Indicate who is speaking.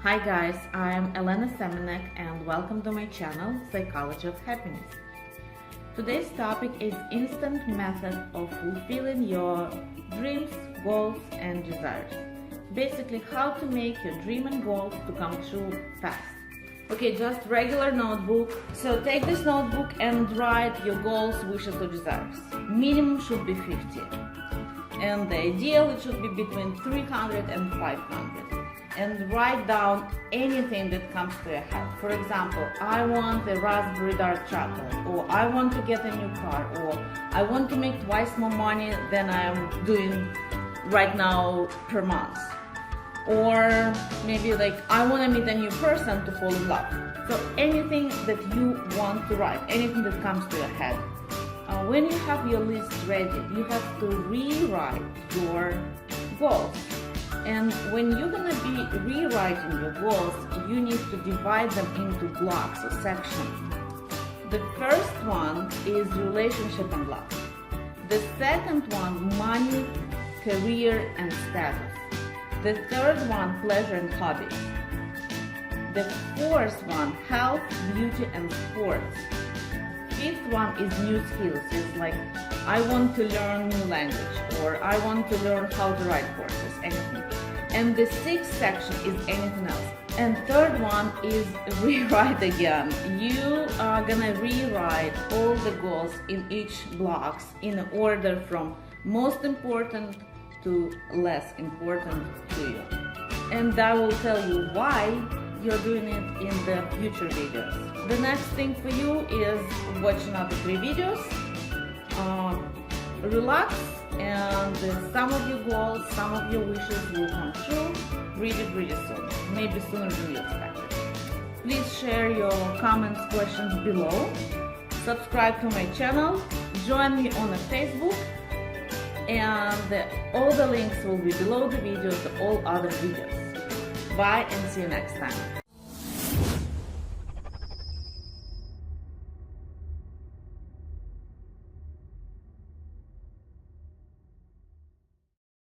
Speaker 1: Hi guys, I'm Elena Semenek and welcome to my channel, Psychology of Happiness. Today's topic is instant method of fulfilling your dreams, goals and desires. Basically, how to make your dream and goals to come true fast. Okay, just regular notebook. So take this notebook and write your goals, wishes or desires. Minimum should be 50. And the ideal, it should be between 300 and 500. And write down anything that comes to your head. For example, I want a raspberry dark chocolate, or I want to get a new car, or I want to make twice more money than I am doing right now per month. Or maybe like, I want to meet a new person to fall in love. So anything that you want to write, anything that comes to your head. When you have your list ready, you have to rewrite your goals. And when you're going to be rewriting your goals, you need to divide them into blocks or sections. The first one is relationship and love. The second one, money, career and status. The third one, pleasure and hobbies. The fourth one, health, beauty and sports. Fifth one is new skills. It's like, I want to learn new language, or I want to learn how to ride horses, anything. And the sixth section is anything else. And third one is rewrite again. You are gonna rewrite all the goals in each blocks in order from most important to less important to you. And I will tell you why you're doing it in the future videos. The next thing for you is watch another 3 videos. Relax, and some of your goals, some of your wishes will come true really soon, maybe sooner than you expected. Please share your comments, questions below. Subscribe to my channel, join me on Facebook, and all the links will be below the video to all other videos. Bye and see you next time.